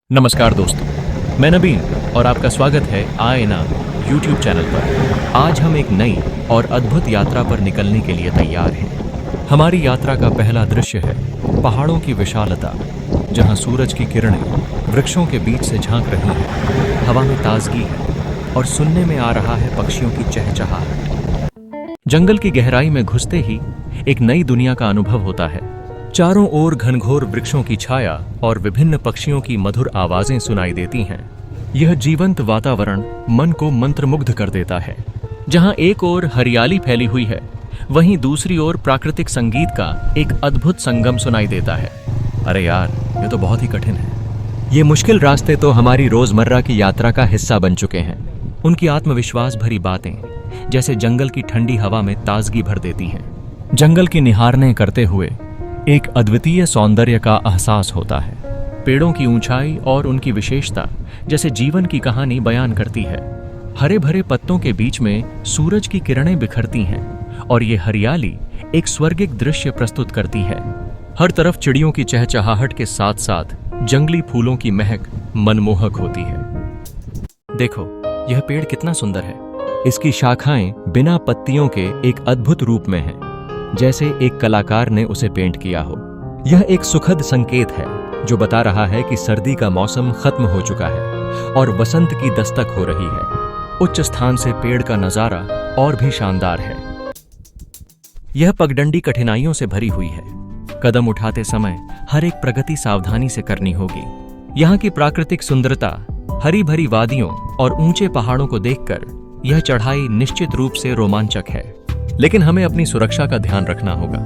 नमस्कार दोस्तों, मैं नबीन और आपका स्वागत है आईना YouTube चैनल पर। आज हम एक नई और अद्भुत यात्रा पर निकलने के लिए तैयार हैं। हमारी यात्रा का पहला दृश्य है पहाड़ों की विशालता, जहां सूरज की किरणें वृक्षों के बीच से झांक रही हैं। हवा में ताजगी है और सुनने में आ रहा है पक्षियों की चहचहाहट। जंगल की गहराई में घुसते ही एक नई दुनिया का अनुभव होता है। चारों ओर घनघोर वृक्षों की छाया और विभिन्न पक्षियों की मधुर आवाजें सुनाई देती हैं। यह जीवंत वातावरण मन को मंत्रमुग्ध कर देता है। जहां एक ओर हरियाली फैली हुई है, वहीं दूसरी ओर प्राकृतिक संगीत का एक अद्भुत संगम सुनाई देता है। अरे यार, ये तो बहुत ही कठिन है। ये मुश्किल रास्ते तो हमारी रोजमर्रा की यात्रा का हिस्सा बन चुके हैं। उनकी आत्मविश्वास भरी बातें जैसे जंगल की ठंडी हवा में ताजगी भर देती हैं। जंगल की निहारने करते हुए एक अद्वितीय सौंदर्य का एहसास होता है। पेड़ों की ऊंचाई और उनकी विशेषता जैसे जीवन की कहानी बयान करती है। हरे भरे पत्तों के बीच में सूरज की किरणें बिखरती हैं और ये हरियाली एक स्वर्गिक दृश्य प्रस्तुत करती है। हर तरफ चिड़ियों की चहचहाहट के साथ साथ जंगली फूलों की महक मनमोहक होती है। देखो, यह पेड़ कितना सुंदर है। इसकी शाखाएं बिना पत्तियों के एक अद्भुत रूप में हैं, जैसे एक कलाकार ने उसे पेंट किया हो। यह एक सुखद संकेत है जो बता रहा है कि सर्दी का मौसम खत्म हो चुका है और वसंत की दस्तक हो रही है। उच्च स्थान से पेड़ का नजारा और भी शानदार है। यह पगडंडी कठिनाइयों से भरी हुई है। कदम उठाते समय हर एक प्रगति सावधानी से करनी होगी। यहाँ की प्राकृतिक सुंदरता, हरी भरी वादियों और ऊंचे पहाड़ों को देखकर यह चढ़ाई निश्चित रूप से रोमांचक है। लेकिन हमें अपनी सुरक्षा का ध्यान रखना होगा,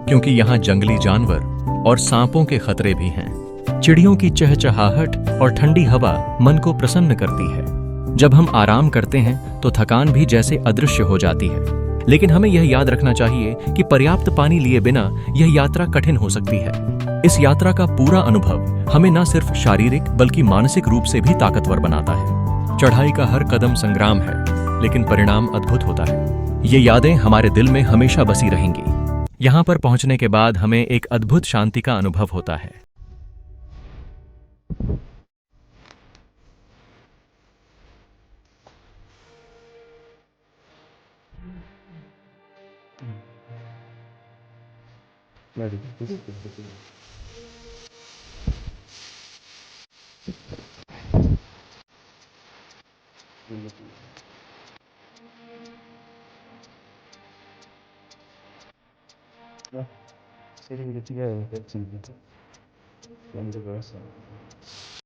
क्योंकि यहाँ जंगली जानवर और सांपों के खतरे भी हैं। चिड़ियों की चहचहाहट और ठंडी हवा मन को प्रसन्न करती है। जब हम आराम करते हैं तो थकान भी जैसे अदृश्य हो जाती है। लेकिन हमें यह याद रखना चाहिए कि पर्याप्त पानी लिए बिना यह यात्रा कठिन हो सकती है। इस यात्रा का पूरा अनुभव हमें न सिर्फ शारीरिक बल्कि मानसिक रूप से भी ताकतवर बनाता है। चढ़ाई का हर कदम संग्राम है, लेकिन परिणाम अद्भुत होता है। ये यादें हमारे दिल में हमेशा बसी रहेंगी। यहाँ पर पहुंचने के बाद हमें एक अद्भुत शांति का अनुभव होता है।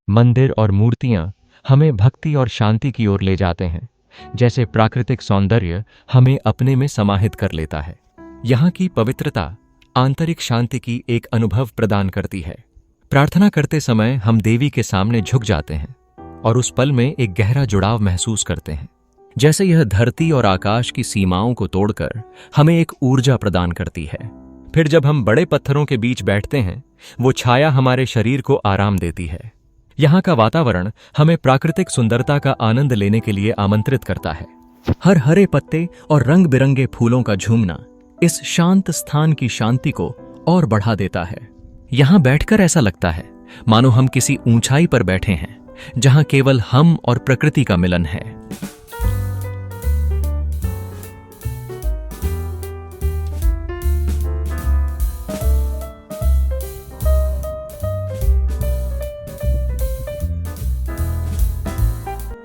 मंदिर और मूर्तियां हमें भक्ति और शांति की ओर ले जाते हैं, जैसे प्राकृतिक सौंदर्य हमें अपने में समाहित कर लेता है। यहाँ की पवित्रता आंतरिक शांति की एक अनुभव प्रदान करती है। प्रार्थना करते समय हम देवी के सामने झुक जाते हैं और उस पल में एक गहरा जुड़ाव महसूस करते हैं, जैसे यह धरती और आकाश की सीमाओं को तोड़कर हमें एक ऊर्जा प्रदान करती है। फिर जब हम बड़े पत्थरों के बीच बैठते हैं, वो छाया हमारे शरीर को आराम देती है। यहाँ का वातावरण हमें प्राकृतिक सुंदरता का आनंद लेने के लिए आमंत्रित करता है। हर हरे पत्ते और रंग बिरंगे फूलों का झूमना इस शांत स्थान की शांति को और बढ़ा देता है। यहाँ बैठकर ऐसा लगता है मानो हम किसी ऊंचाई पर बैठे हैं, जहाँ केवल हम और प्रकृति का मिलन है।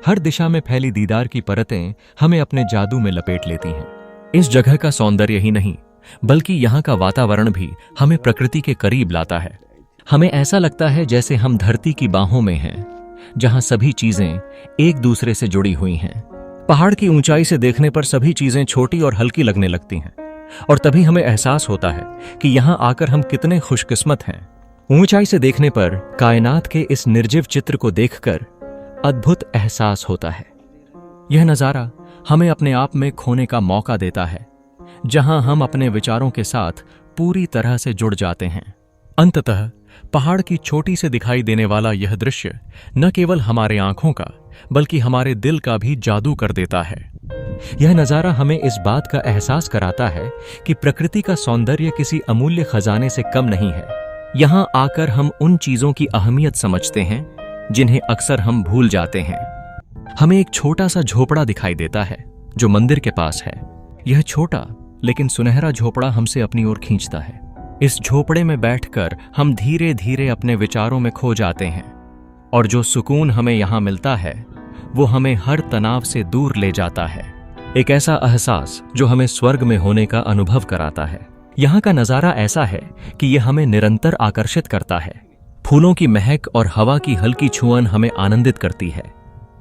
हर दिशा में फैली दीदार की परतें हमें अपने जादू में लपेट लेती हैं। इस जगह का सौंदर्य ही नहीं, बल्कि यहाँ का वातावरण भी हमें प्रकृति के करीब लाता है। हमें ऐसा लगता है जैसे हम धरती की बाहों में हैं, जहाँ सभी चीजें एक दूसरे से जुड़ी हुई हैं। पहाड़ की ऊंचाई से देखने पर सभी चीजें छोटी और हल्की लगने लगती हैं, और तभी हमें एहसास होता है कि यहाँ आकर हम कितने खुशकिस्मत हैं। ऊंचाई से देखने पर कायनात के इस निर्जीव चित्र को देखकर अद्भुत एहसास होता है। यह नजारा हमें अपने आप में खोने का मौका देता है, जहां हम अपने विचारों के साथ पूरी तरह से जुड़ जाते हैं। अंततः पहाड़ की छोटी से दिखाई देने वाला यह दृश्य न केवल हमारे आंखों का बल्कि हमारे दिल का भी जादू कर देता है। यह नजारा हमें इस बात का एहसास कराता है कि प्रकृति का सौंदर्य किसी अमूल्य खजाने से कम नहीं है। यहाँ आकर हम उन चीजों की अहमियत समझते हैं जिन्हें अक्सर हम भूल जाते हैं। हमें एक छोटा सा झोपड़ा दिखाई देता है जो मंदिर के पास है। यह छोटा लेकिन सुनहरा झोपड़ा हमसे अपनी ओर खींचता है। इस झोपड़े में बैठकर हम धीरे धीरे अपने विचारों में खो जाते हैं, और जो सुकून हमें यहाँ मिलता है वो हमें हर तनाव से दूर ले जाता है। एक ऐसा एहसास जो हमें स्वर्ग में होने का अनुभव कराता है। यहाँ का नजारा ऐसा है कि यह हमें निरंतर आकर्षित करता है। फूलों की महक और हवा की हल्की छुअन हमें आनंदित करती है।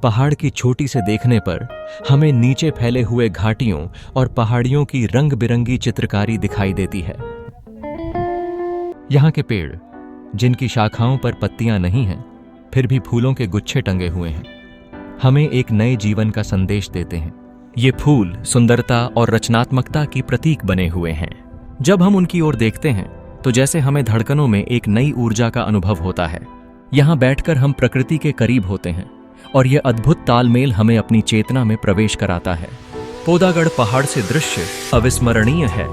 पहाड़ की चोटी से देखने पर हमें नीचे फैले हुए घाटियों और पहाड़ियों की रंग बिरंगी चित्रकारी दिखाई देती है। यहाँ के पेड़, जिनकी शाखाओं पर पत्तियां नहीं हैं, फिर भी फूलों के गुच्छे टंगे हुए हैं, हमें एक नए जीवन का संदेश देते हैं। ये फूल सुंदरता और रचनात्मकता की प्रतीक बने हुए हैं। जब हम उनकी ओर देखते हैं तो जैसे हमें धड़कनों में एक नई ऊर्जा का अनुभव होता है। यहाँ बैठकर हम प्रकृति के करीब होते हैं और यह अद्भुत तालमेल हमें अपनी चेतना में प्रवेश कराता है। पोदागढ़ पहाड़ से दृश्य अविस्मरणीय है।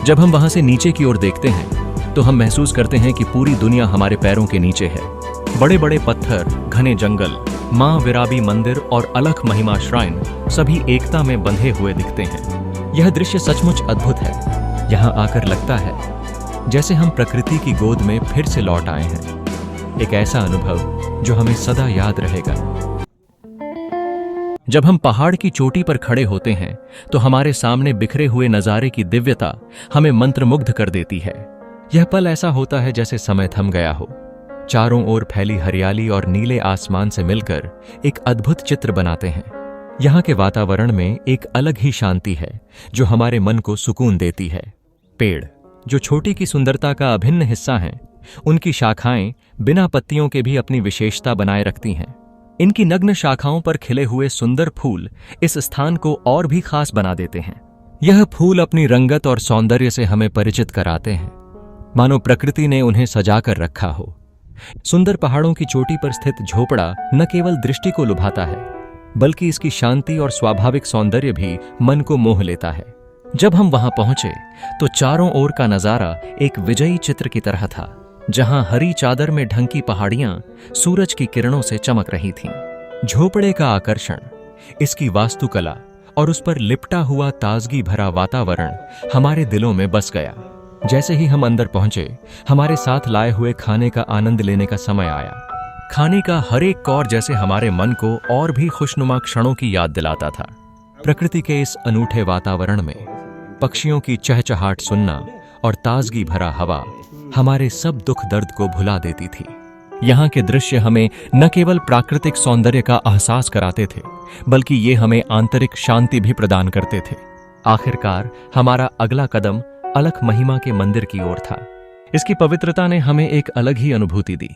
जब हम वहां से नीचे की ओर देखते हैं तो हम महसूस करते हैं कि पूरी दुनिया हमारे पैरों के नीचे है। बड़े बड़े पत्थर, घने जंगल, मां विराबी मंदिर और अलख महिमा श्राइन सभी एकता में बंधे हुए दिखते हैं। यह दृश्य सचमुच अद्भुत है। यहाँ आकर लगता है जैसे हम प्रकृति की गोद में फिर से लौट आए हैं। एक ऐसा अनुभव जो हमें सदा याद रहेगा। जब हम पहाड़ की चोटी पर खड़े होते हैं तो हमारे सामने बिखरे हुए नजारे की दिव्यता हमें मंत्रमुग्ध कर देती है। यह पल ऐसा होता है जैसे समय थम गया हो। चारों ओर फैली हरियाली और नीले आसमान से मिलकर एक अद्भुत चित्र बनाते हैं। यहाँ के वातावरण में एक अलग ही शांति है जो हमारे मन को सुकून देती है। पेड़, जो चोटी की सुंदरता का अभिन्न हिस्सा हैं, उनकी शाखाएं बिना पत्तियों के भी अपनी विशेषता बनाए रखती हैं। इनकी नग्न शाखाओं पर खिले हुए सुंदर फूल इस स्थान को और भी खास बना देते हैं। यह फूल अपनी रंगत और सौंदर्य से हमें परिचित कराते हैं, मानो प्रकृति ने उन्हें सजा कर रखा हो। सुंदर पहाड़ों की चोटी पर स्थित झोपड़ा न केवल दृष्टि को लुभाता है, बल्कि इसकी शांति और स्वाभाविक सौंदर्य भी मन को मोह लेता है। जब हम वहां पहुंचे तो चारों ओर का नजारा एक विजयी चित्र की तरह था, जहां हरी चादर में ढंकी पहाड़ियां सूरज की किरणों से चमक रही थीं। झोपड़े का आकर्षण, इसकी वास्तुकला और उस पर लिपटा हुआ ताजगी भरा वातावरण हमारे दिलों में बस गया। जैसे ही हम अंदर पहुंचे, हमारे साथ लाए हुए खाने का आनंद लेने का समय आया। खाने का हर एक कौर जैसे हमारे मन को और भी खुशनुमा क्षणों की याद दिलाता था। प्रकृति के इस अनूठे वातावरण में पक्षियों की चहचहाट सुनना और ताजगी भरा हवा हमारे सब दुख दर्द को भुला देती थी। यहाँ के दृश्य हमें न केवल प्राकृतिक सौंदर्य का एहसास कराते थे, बल्कि ये हमें आंतरिक शांति भी प्रदान करते थे। आखिरकार हमारा अगला कदम अलख महिमा के मंदिर की ओर था। इसकी पवित्रता ने हमें एक अलग ही अनुभूति दी।